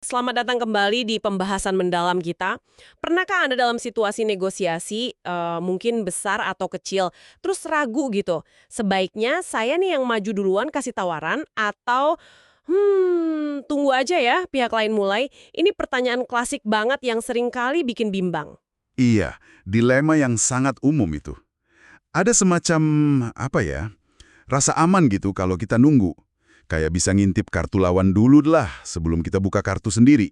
Selamat datang kembali di pembahasan mendalam kita. Pernahkah Anda dalam situasi negosiasi, mungkin besar atau kecil, terus ragu gitu, sebaiknya saya nih yang maju duluan kasih tawaran atau, tunggu aja ya pihak lain mulai? Ini pertanyaan klasik banget yang sering kali bikin bimbang. Iya, dilema yang sangat umum itu. Ada semacam, apa ya, rasa aman gitu kalau kita nunggu. Kayak bisa ngintip kartu lawan dulu lah sebelum kita buka kartu sendiri.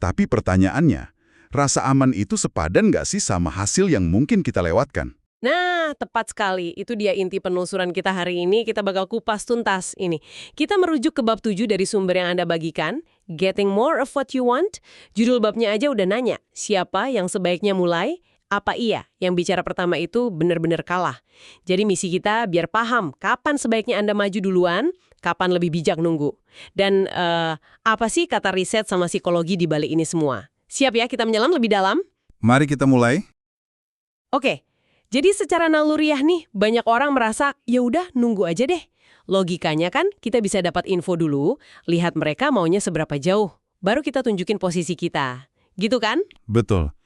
Tapi pertanyaannya, rasa aman itu sepadan nggak sih sama hasil yang mungkin kita lewatkan? Nah, tepat sekali. Itu dia inti penelusuran kita hari ini. Kita bakal kupas tuntas ini. Kita merujuk ke bab 7 dari sumber yang Anda bagikan, Getting More of What You Want. Judul babnya aja udah nanya, siapa yang sebaiknya mulai? Apa iya yang bicara pertama itu benar-benar kalah? Jadi misi kita biar paham kapan sebaiknya Anda maju duluan, kapan lebih bijak nunggu. Dan apa sih kata riset sama psikologi di balik ini semua? Siap ya kita menyelam lebih dalam? Mari kita mulai. Oke, jadi secara naluriah nih, banyak orang merasa, ya udah nunggu aja deh. Logikanya kan kita bisa dapat info dulu, lihat mereka maunya seberapa jauh, baru kita tunjukin posisi kita. Gitu kan? Betul.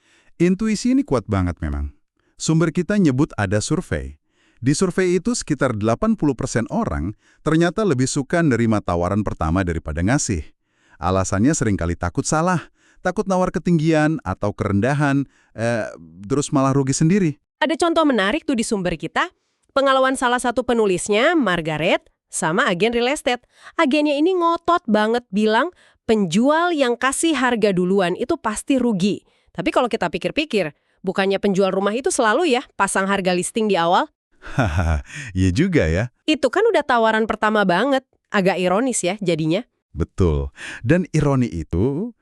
Intuisi ini kuat banget memang. Sumber kita nyebut ada survei. Di survei itu sekitar 80% orang ternyata lebih suka nerima tawaran pertama daripada ngasih. Alasannya seringkali takut salah, takut nawar ketinggian atau kerendahan, terus malah rugi sendiri. Ada contoh menarik tuh di sumber kita, pengalaman salah satu penulisnya, Margaret, sama agen real estate. Agennya ini ngotot banget bilang, penjual yang kasih harga duluan itu pasti rugi. Tapi kalau kita pikir-pikir, bukannya penjual rumah itu selalu ya pasang harga listing di awal? Hahaha, iya juga ya. Itu kan udah tawaran pertama banget. Agak ironis ya jadinya. Betul. Dan ironi itu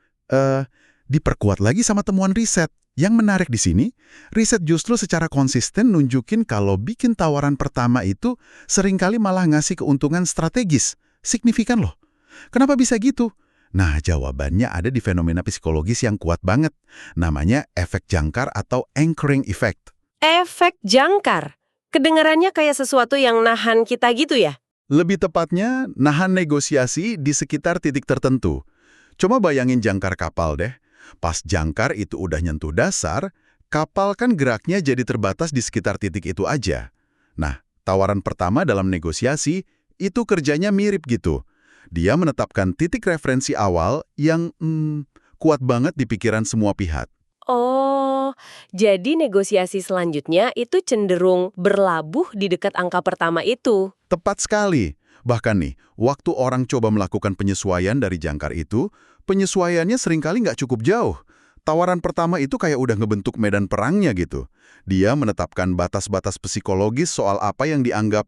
diperkuat lagi sama temuan riset. Yang menarik di sini, riset justru secara konsisten nunjukin kalau bikin tawaran pertama itu seringkali malah ngasih keuntungan strategis. Signifikan loh. Kenapa bisa gitu? Nah, jawabannya ada di fenomena psikologis yang kuat banget. Namanya efek jangkar atau anchoring effect. Efek jangkar. Kedengarannya kayak sesuatu yang nahan kita gitu ya? Lebih tepatnya, nahan negosiasi di sekitar titik tertentu. Coba bayangin jangkar kapal deh. Pas jangkar itu udah nyentuh dasar, kapal kan geraknya jadi terbatas di sekitar titik itu aja. Nah, tawaran pertama dalam negosiasi itu kerjanya mirip gitu. Dia menetapkan titik referensi awal yang kuat banget di pikiran semua pihak. Oh, jadi negosiasi selanjutnya itu cenderung berlabuh di dekat angka pertama itu. Tepat sekali. Bahkan nih, waktu orang coba melakukan penyesuaian dari jangkar itu, penyesuaiannya seringkali nggak cukup jauh. Tawaran pertama itu kayak udah ngebentuk medan perangnya gitu. Dia menetapkan batas-batas psikologis soal apa yang dianggap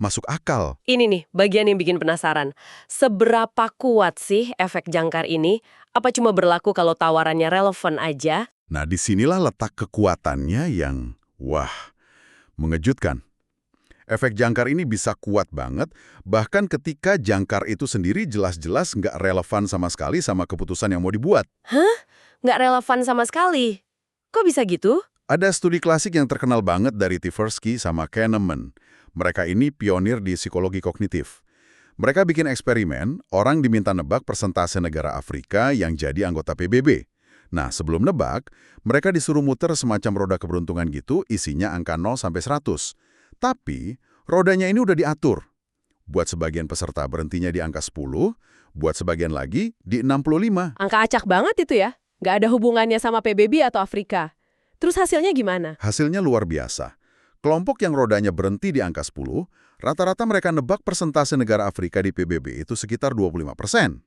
masuk akal. Ini nih, bagian yang bikin penasaran. Seberapa kuat sih efek jangkar ini? Apa cuma berlaku kalau tawarannya relevan aja? Nah, disinilah letak kekuatannya yang, wah, mengejutkan. Efek jangkar ini bisa kuat banget, bahkan ketika jangkar itu sendiri jelas-jelas nggak relevan sama sekali sama keputusan yang mau dibuat. Nggak relevan sama sekali. Kok bisa gitu? Ada studi klasik yang terkenal banget dari Tversky sama Kahneman. Mereka ini pionir di psikologi kognitif. Mereka bikin eksperimen, orang diminta nebak persentase negara Afrika yang jadi anggota PBB. Nah, sebelum nebak, mereka disuruh muter semacam roda keberuntungan gitu, isinya angka 0 sampai 100. Tapi, rodanya ini udah diatur. Buat sebagian peserta berhentinya di angka 10, buat sebagian lagi di 65. Angka acak banget itu ya. Nggak ada hubungannya sama PBB atau Afrika. Terus hasilnya gimana? Hasilnya luar biasa. Kelompok yang rodanya berhenti di angka 10, rata-rata mereka nebak persentase negara Afrika di PBB itu sekitar 25%.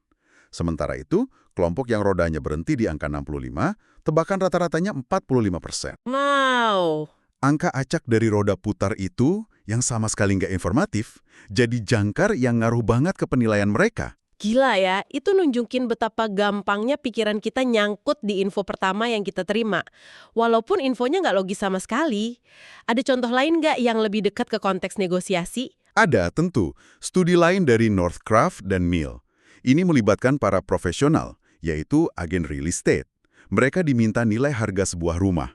Sementara itu, kelompok yang rodanya berhenti di angka 65, tebakan rata-ratanya 45%. Wow. Angka acak dari roda putar itu, yang sama sekali nggak informatif, jadi jangkar yang ngaruh banget ke penilaian mereka. Gila ya, itu nunjukin betapa gampangnya pikiran kita nyangkut di info pertama yang kita terima. Walaupun infonya nggak logis sama sekali. Ada contoh lain nggak yang lebih dekat ke konteks negosiasi? Ada, tentu, studi lain dari Northcraft dan Mill. Ini melibatkan para profesional, yaitu agen real estate. Mereka diminta nilai harga sebuah rumah.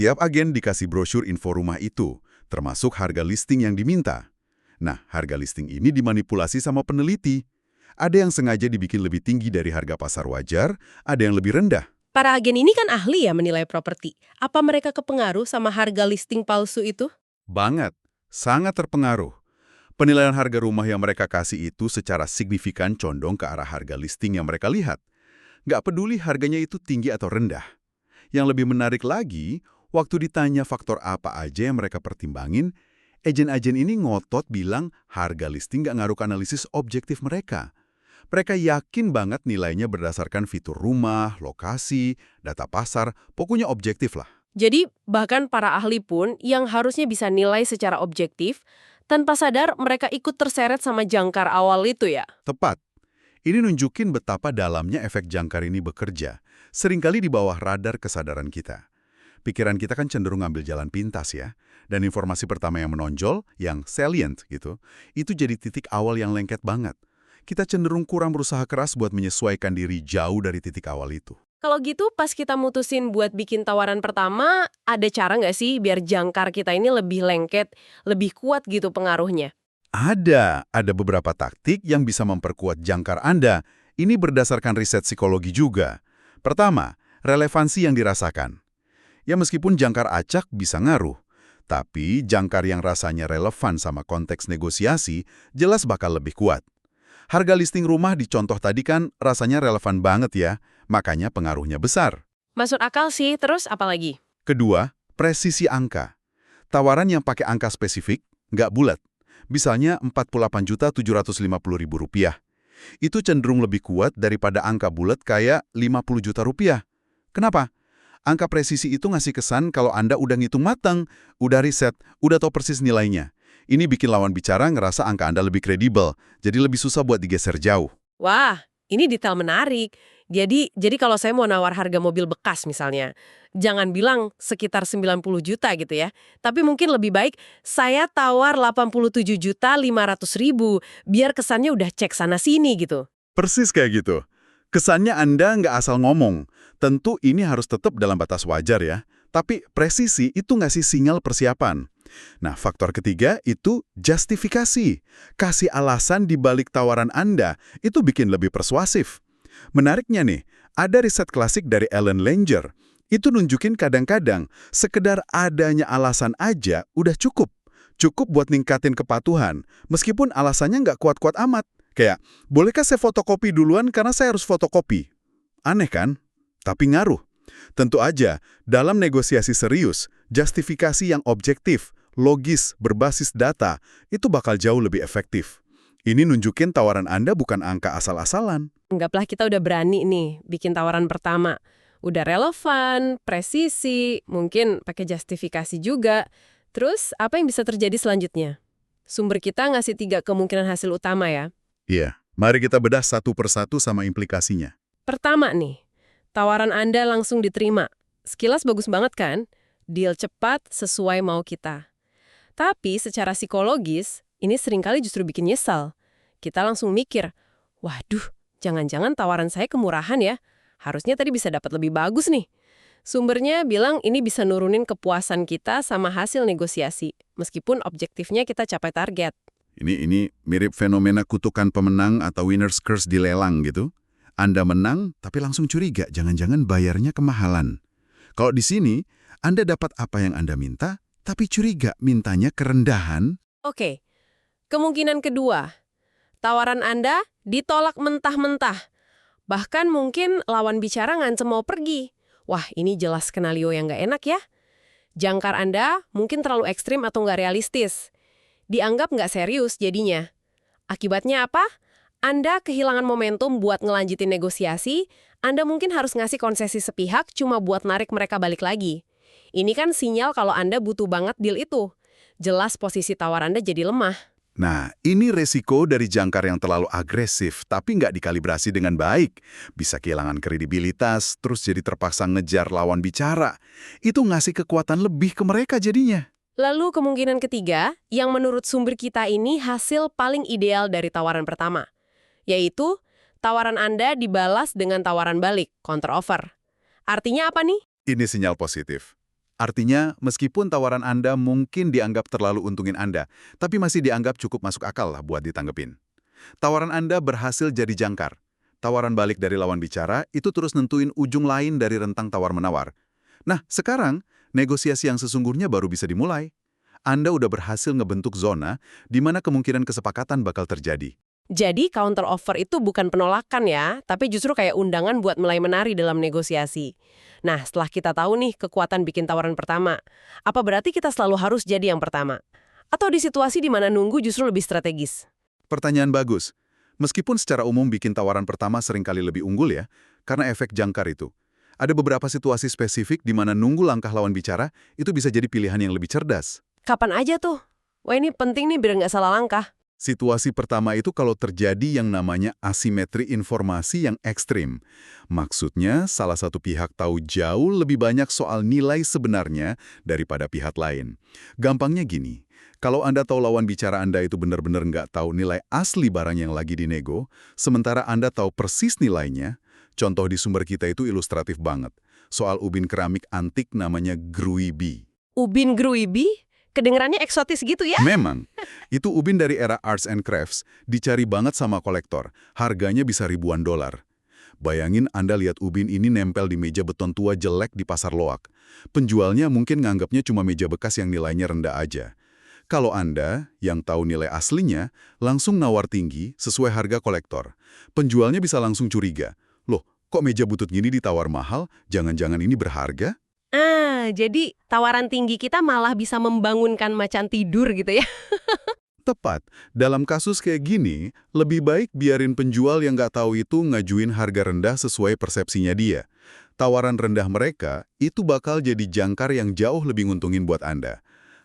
Tiap agen dikasih brosur info rumah itu, termasuk harga listing yang diminta. Nah, harga listing ini dimanipulasi sama peneliti. Ada yang sengaja dibikin lebih tinggi dari harga pasar wajar, ada yang lebih rendah. Para agen ini kan ahli ya menilai properti. Apa mereka kepengaruh sama harga listing palsu itu? Banget, sangat terpengaruh. Penilaian harga rumah yang mereka kasih itu secara signifikan condong ke arah harga listing yang mereka lihat. Nggak peduli harganya itu tinggi atau rendah. Yang lebih menarik lagi, waktu ditanya faktor apa aja yang mereka pertimbangin, agen-agen ini ngotot bilang harga listing nggak ngaruh ke analisis objektif mereka. Mereka yakin banget nilainya berdasarkan fitur rumah, lokasi, data pasar, pokoknya objektif lah. Jadi, bahkan para ahli pun yang harusnya bisa nilai secara objektif, tanpa sadar mereka ikut terseret sama jangkar awal itu ya. Tepat. Ini nunjukin betapa dalamnya efek jangkar ini bekerja, seringkali di bawah radar kesadaran kita. Pikiran kita kan cenderung ngambil jalan pintas ya, dan informasi pertama yang menonjol, yang salient gitu, itu jadi titik awal yang lengket banget. Kita cenderung kurang berusaha keras buat menyesuaikan diri jauh dari titik awal itu. Kalau gitu, pas kita mutusin buat bikin tawaran pertama, ada cara nggak sih biar jangkar kita ini lebih lengket, lebih kuat gitu pengaruhnya? Ada beberapa taktik yang bisa memperkuat jangkar Anda. Ini berdasarkan riset psikologi juga. Pertama, relevansi yang dirasakan. Ya meskipun jangkar acak bisa ngaruh, tapi jangkar yang rasanya relevan sama konteks negosiasi jelas bakal lebih kuat. Harga listing rumah di contoh tadi kan rasanya relevan banget ya, makanya pengaruhnya besar. Masuk akal sih, terus apa lagi? Kedua, presisi angka. Tawaran yang pakai angka spesifik, nggak bulat. Misalnya Rp48.750.000. Itu cenderung lebih kuat daripada angka bulat kayak Rp50 juta. Kenapa? Angka presisi itu ngasih kesan kalau Anda udah ngitung matang, udah riset, udah tahu persis nilainya. Ini bikin lawan bicara ngerasa angka Anda lebih kredibel, jadi lebih susah buat digeser jauh. Wah, ini detail menarik. Jadi kalau saya mau nawar harga mobil bekas misalnya, jangan bilang sekitar 90 juta gitu ya. Tapi mungkin lebih baik saya tawar 87.500.000 biar kesannya udah cek sana sini gitu. Persis kayak gitu. Kesannya Anda nggak asal ngomong. Tentu ini harus tetap dalam batas wajar ya. Tapi presisi itu ngasih sinyal persiapan. Nah, faktor ketiga itu justifikasi. Kasih alasan di balik tawaran Anda, itu bikin lebih persuasif. Menariknya nih, ada riset klasik dari Ellen Langer. Itu nunjukin kadang-kadang sekedar adanya alasan aja udah cukup. Cukup buat ningkatin kepatuhan, meskipun alasannya nggak kuat-kuat amat. Kayak, bolehkah saya fotokopi duluan karena saya harus fotokopi? Aneh kan? Tapi ngaruh. Tentu aja, dalam negosiasi serius, justifikasi yang objektif, logis, berbasis data, itu bakal jauh lebih efektif. Ini nunjukin tawaran Anda bukan angka asal-asalan. Anggaplah kita udah berani nih bikin tawaran pertama. Udah relevan, presisi, mungkin pakai justifikasi juga. Terus apa yang bisa terjadi selanjutnya? Sumber kita ngasih 3 kemungkinan hasil utama ya. Iya, mari kita bedah satu persatu sama implikasinya. Pertama nih, tawaran Anda langsung diterima. Sekilas bagus banget kan? Deal cepat sesuai mau kita. Tapi secara psikologis, ini seringkali justru bikin nyesal. Kita langsung mikir, waduh, jangan-jangan tawaran saya kemurahan ya. Harusnya tadi bisa dapat lebih bagus nih. Sumbernya bilang ini bisa nurunin kepuasan kita sama hasil negosiasi, meskipun objektifnya kita capai target. Ini mirip fenomena kutukan pemenang atau winner's curse di lelang gitu. Anda menang, tapi langsung curiga, jangan-jangan bayarnya kemahalan. Kalau di sini, Anda dapat apa yang Anda minta, tapi curiga mintanya kerendahan. Oke, kemungkinan kedua, tawaran Anda ditolak mentah-mentah. Bahkan mungkin lawan bicara ngancem mau pergi. Wah, ini jelas skenario yang nggak enak ya. Jangkar Anda mungkin terlalu ekstrim atau nggak realistis. Dianggap nggak serius jadinya. Akibatnya apa? Anda kehilangan momentum buat ngelanjutin negosiasi, Anda mungkin harus ngasih konsesi sepihak cuma buat narik mereka balik lagi. Ini kan sinyal kalau Anda butuh banget deal itu. Jelas posisi tawar Anda jadi lemah. Nah, ini resiko dari jangkar yang terlalu agresif, tapi nggak dikalibrasi dengan baik. Bisa kehilangan kredibilitas, terus jadi terpaksa ngejar lawan bicara. Itu ngasih kekuatan lebih ke mereka jadinya. Lalu kemungkinan ketiga, yang menurut sumber kita ini hasil paling ideal dari tawaran pertama. Yaitu, tawaran Anda dibalas dengan tawaran balik, counter offer. Artinya apa nih? Ini sinyal positif. Artinya, meskipun tawaran Anda mungkin dianggap terlalu untungin Anda, tapi masih dianggap cukup masuk akal lah buat ditanggepin. Tawaran Anda berhasil jadi jangkar. Tawaran balik dari lawan bicara itu terus nentuin ujung lain dari rentang tawar-menawar. Nah, sekarang negosiasi yang sesungguhnya baru bisa dimulai. Anda udah berhasil ngebentuk zona di mana kemungkinan kesepakatan bakal terjadi. Jadi counter offer itu bukan penolakan ya, tapi justru kayak undangan buat mulai menari dalam negosiasi. Nah, setelah kita tahu nih kekuatan bikin tawaran pertama, apa berarti kita selalu harus jadi yang pertama? Atau di situasi di mana nunggu justru lebih strategis? Pertanyaan bagus. Meskipun secara umum bikin tawaran pertama seringkali lebih unggul ya, karena efek jangkar itu. Ada beberapa situasi spesifik di mana nunggu langkah lawan bicara itu bisa jadi pilihan yang lebih cerdas. Kapan aja tuh? Wah, ini penting nih biar nggak salah langkah. Situasi pertama itu kalau terjadi yang namanya asimetri informasi yang ekstrim. Maksudnya, salah satu pihak tahu jauh lebih banyak soal nilai sebenarnya daripada pihak lain. Gampangnya gini, kalau Anda tahu lawan bicara Anda itu benar-benar nggak tahu nilai asli barang yang lagi dinego, sementara Anda tahu persis nilainya, contoh di sumber kita itu ilustratif banget. Soal ubin keramik antik namanya Gruibi. Ubin Gruibi? Kedengerannya eksotis gitu ya? Memang, itu ubin dari era arts and crafts, dicari banget sama kolektor, harganya bisa ribuan dolar. Bayangin Anda lihat ubin ini nempel di meja beton tua jelek di pasar loak. Penjualnya mungkin nganggapnya cuma meja bekas yang nilainya rendah aja. Kalau Anda, yang tahu nilai aslinya, langsung nawar tinggi sesuai harga kolektor. Penjualnya bisa langsung curiga, loh, kok meja butut gini ditawar mahal, jangan-jangan ini berharga? Jadi tawaran tinggi kita malah bisa membangunkan macan tidur gitu ya? Tepat. Dalam kasus kayak gini, lebih baik biarin penjual yang nggak tahu itu ngajuin harga rendah sesuai persepsinya dia. Tawaran rendah mereka itu bakal jadi jangkar yang jauh lebih nguntungin buat Anda.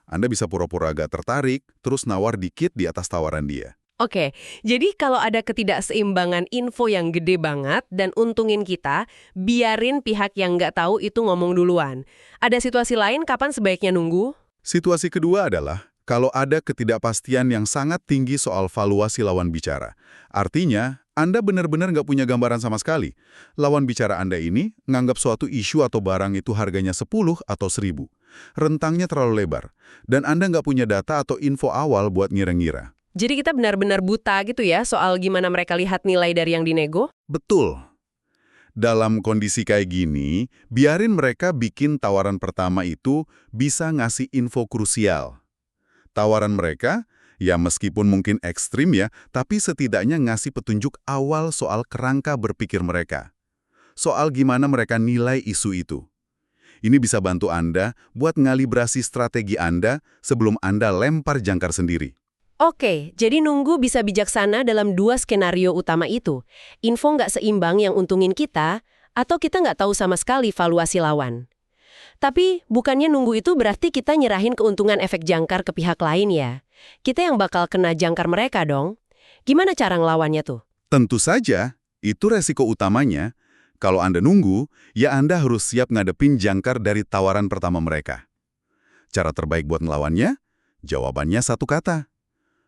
Anda bisa pura-pura agak tertarik, terus nawar dikit di atas tawaran dia. Oke, jadi kalau ada ketidakseimbangan info yang gede banget dan untungin kita, biarin pihak yang nggak tahu itu ngomong duluan. Ada situasi lain kapan sebaiknya nunggu? Situasi kedua adalah kalau ada ketidakpastian yang sangat tinggi soal valuasi lawan bicara. Artinya, Anda benar-benar nggak punya gambaran sama sekali. Lawan bicara Anda ini nganggap suatu isu atau barang itu harganya 10 atau 1000. Rentangnya terlalu lebar, dan Anda nggak punya data atau info awal buat ngira-ngira. Jadi kita benar-benar buta gitu ya soal gimana mereka lihat nilai dari yang dinego? Betul. Dalam kondisi kayak gini, biarin mereka bikin tawaran pertama itu bisa ngasih info krusial. Tawaran mereka, ya meskipun mungkin ekstrim ya, tapi setidaknya ngasih petunjuk awal soal kerangka berpikir mereka. Soal gimana mereka nilai isu itu. Ini bisa bantu Anda buat ngalibrasi strategi Anda sebelum Anda lempar jangkar sendiri. Oke, jadi nunggu bisa bijaksana dalam dua skenario utama itu. Info nggak seimbang yang untungin kita, atau kita nggak tahu sama sekali valuasi lawan. Tapi bukannya nunggu itu berarti kita nyerahin keuntungan efek jangkar ke pihak lain ya. Kita yang bakal kena jangkar mereka dong. Gimana cara ngelawannya tuh? Tentu saja, itu resiko utamanya. Kalau Anda nunggu, ya Anda harus siap ngadepin jangkar dari tawaran pertama mereka. Cara terbaik buat ngelawannya? Jawabannya satu kata.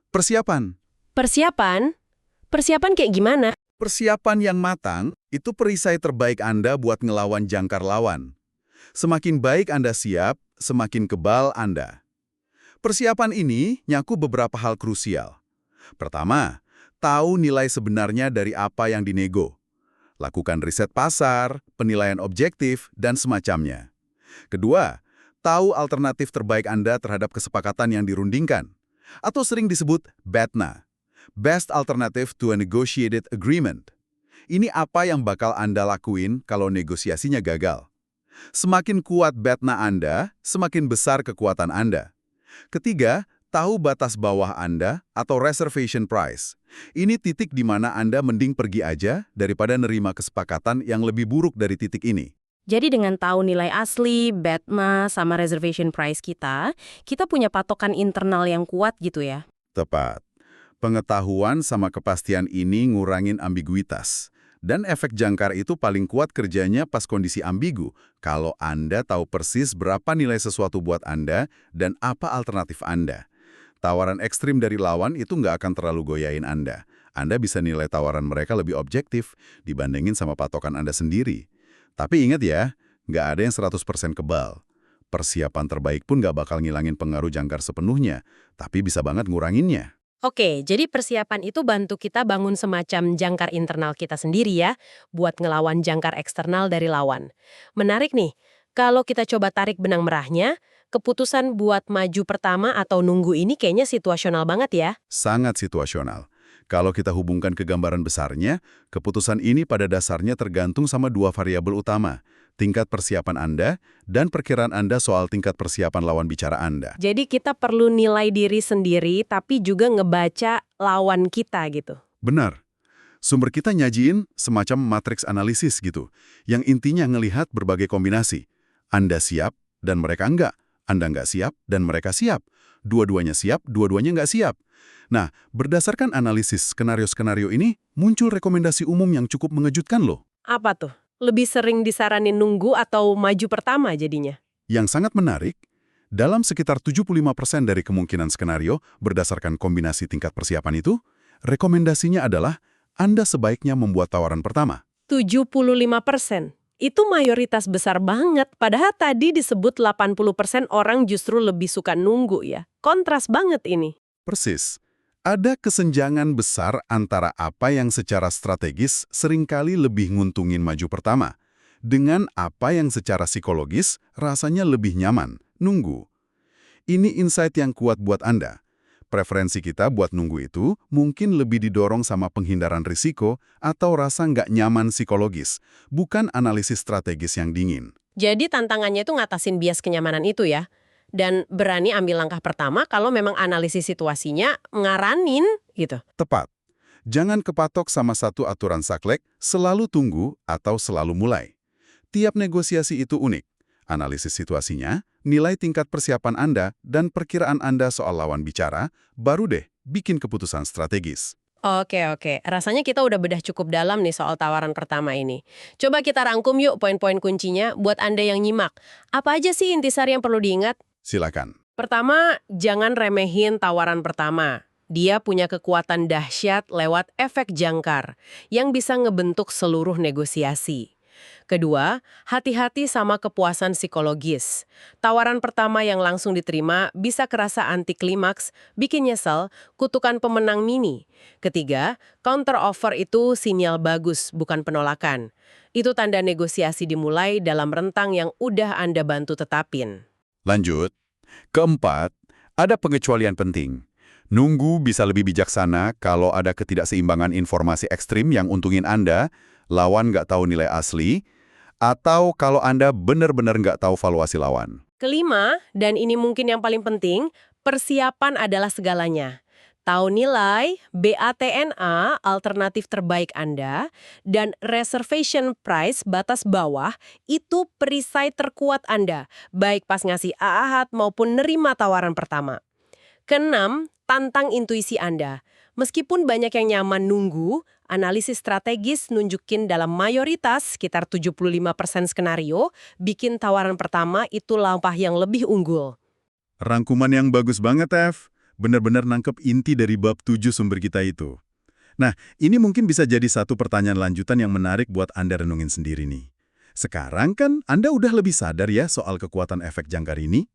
Persiapan. Persiapan? Persiapan kayak gimana? Persiapan yang matang itu perisai terbaik Anda buat ngelawan jangkar lawan. Semakin baik Anda siap, semakin kebal Anda. Persiapan ini nyakup beberapa hal krusial. Pertama, tahu nilai sebenarnya dari apa yang dinego. Lakukan riset pasar, penilaian objektif, dan semacamnya. Kedua, tahu alternatif terbaik Anda terhadap kesepakatan yang dirundingkan. Atau sering disebut BATNA, Best Alternative to a Negotiated Agreement. Ini apa yang bakal Anda lakuin kalau negosiasinya gagal. Semakin kuat BATNA Anda, semakin besar kekuatan Anda. Ketiga, tahu batas bawah Anda atau reservation price. Ini titik di mana Anda mending pergi aja daripada nerima kesepakatan yang lebih buruk dari titik ini. Jadi dengan tahu nilai asli, BATNA, sama reservation price kita punya patokan internal yang kuat gitu ya? Tepat. Pengetahuan sama kepastian ini ngurangin ambiguitas. Dan efek jangkar itu paling kuat kerjanya pas kondisi ambigu, kalau Anda tahu persis berapa nilai sesuatu buat Anda dan apa alternatif Anda. Tawaran ekstrim dari lawan itu nggak akan terlalu goyain Anda. Anda bisa nilai tawaran mereka lebih objektif dibandingin sama patokan Anda sendiri. Tapi ingat ya, nggak ada yang 100% kebal. Persiapan terbaik pun nggak bakal ngilangin pengaruh jangkar sepenuhnya, tapi bisa banget nguranginnya. Oke, jadi persiapan itu bantu kita bangun semacam jangkar internal kita sendiri ya, buat ngelawan jangkar eksternal dari lawan. Menarik nih, kalau kita coba tarik benang merahnya, keputusan buat maju pertama atau nunggu ini kayaknya situasional banget ya. Sangat situasional. Kalau kita hubungkan ke gambaran besarnya, keputusan ini pada dasarnya tergantung sama dua variabel utama, tingkat persiapan Anda dan perkiraan Anda soal tingkat persiapan lawan bicara Anda. Jadi kita perlu nilai diri sendiri, tapi juga ngebaca lawan kita gitu. Benar. Sumber kita nyajiin semacam matriks analisis gitu, yang intinya ngelihat berbagai kombinasi. Anda siap dan mereka enggak. Anda nggak siap dan mereka siap. Dua-duanya siap, dua-duanya nggak siap. Nah, berdasarkan analisis skenario-skenario ini, muncul rekomendasi umum yang cukup mengejutkan loh. Apa tuh? Lebih sering disaranin nunggu atau maju pertama jadinya? Yang sangat menarik, dalam sekitar 75% dari kemungkinan skenario berdasarkan kombinasi tingkat persiapan itu, rekomendasinya adalah Anda sebaiknya membuat tawaran pertama. 75%. Itu mayoritas besar banget, padahal tadi disebut 80% orang justru lebih suka nunggu ya. Kontras banget ini. Persis. Ada kesenjangan besar antara apa yang secara strategis seringkali lebih nguntungin maju pertama, dengan apa yang secara psikologis rasanya lebih nyaman, nunggu. Ini insight yang kuat buat Anda. Preferensi kita buat nunggu itu mungkin lebih didorong sama penghindaran risiko atau rasa nggak nyaman psikologis, bukan analisis strategis yang dingin. Jadi tantangannya itu ngatasin bias kenyamanan itu ya. Dan berani ambil langkah pertama kalau memang analisis situasinya ngaranin gitu. Tepat. Jangan kepatok sama satu aturan saklek, selalu tunggu atau selalu mulai. Tiap negosiasi itu unik. Analisis situasinya, nilai tingkat persiapan Anda, dan perkiraan Anda soal lawan bicara, baru deh bikin keputusan strategis. Oke. Rasanya kita udah bedah cukup dalam nih soal tawaran pertama ini. Coba kita rangkum yuk poin-poin kuncinya buat Anda yang nyimak. Apa aja sih intisari yang perlu diingat? Silakan. Pertama, jangan remehin tawaran pertama. Dia punya kekuatan dahsyat lewat efek jangkar yang bisa ngebentuk seluruh negosiasi. Kedua, hati-hati sama kepuasan psikologis. Tawaran pertama yang langsung diterima bisa kerasa anti klimaks, bikin nyesel, kutukan pemenang mini. Ketiga, counter offer itu sinyal bagus, bukan penolakan. Itu tanda negosiasi dimulai dalam rentang yang udah Anda bantu tetapin. Lanjut. Keempat, ada pengecualian penting. Nunggu bisa lebih bijaksana kalau ada ketidakseimbangan informasi ekstrim yang untungin Anda, lawan nggak tahu nilai asli, atau kalau Anda benar-benar nggak tahu valuasi lawan. Kelima, dan ini mungkin yang paling penting, persiapan adalah segalanya. Tahu nilai, BATNA, alternatif terbaik Anda, dan reservation price, batas bawah, itu perisai terkuat Anda, baik pas ngasih AAHAT maupun nerima tawaran pertama. Keenam, tantang intuisi Anda. Meskipun banyak yang nyaman nunggu, analisis strategis nunjukin dalam mayoritas, sekitar 75% skenario, bikin tawaran pertama itu langkah yang lebih unggul. Rangkuman yang bagus banget, Ev. Benar-benar nangkep inti dari bab 7 sumber kita itu. Nah, ini mungkin bisa jadi satu pertanyaan lanjutan yang menarik buat Anda renungin sendiri nih. Sekarang kan Anda udah lebih sadar ya soal kekuatan efek jangkar ini.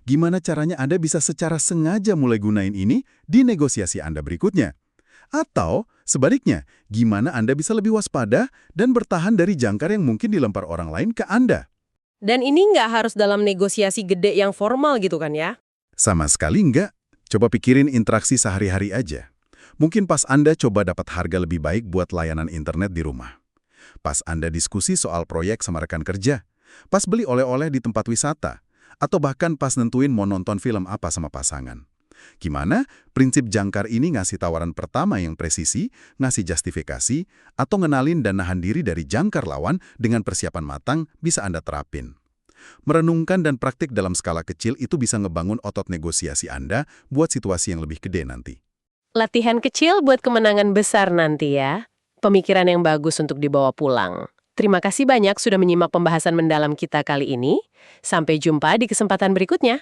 Gimana caranya Anda bisa secara sengaja mulai gunain ini di negosiasi Anda berikutnya? Atau sebaliknya, gimana Anda bisa lebih waspada dan bertahan dari jangkar yang mungkin dilempar orang lain ke Anda? Dan ini nggak harus dalam negosiasi gede yang formal gitu kan ya? Sama sekali enggak. Coba pikirin interaksi sehari-hari aja. Mungkin pas Anda coba dapat harga lebih baik buat layanan internet di rumah. Pas Anda diskusi soal proyek sama rekan kerja. Pas beli oleh-oleh di tempat wisata. Atau bahkan pas nentuin mau nonton film apa sama pasangan. Gimana prinsip jangkar ini ngasih tawaran pertama yang presisi, ngasih justifikasi, atau ngenalin dan nahan diri dari jangkar lawan dengan persiapan matang bisa Anda terapin. Merenungkan dan praktik dalam skala kecil itu bisa ngebangun otot negosiasi Anda buat situasi yang lebih gede nanti. Latihan kecil buat kemenangan besar nanti ya. Pemikiran yang bagus untuk dibawa pulang. Terima kasih banyak sudah menyimak pembahasan mendalam kita kali ini. Sampai jumpa di kesempatan berikutnya.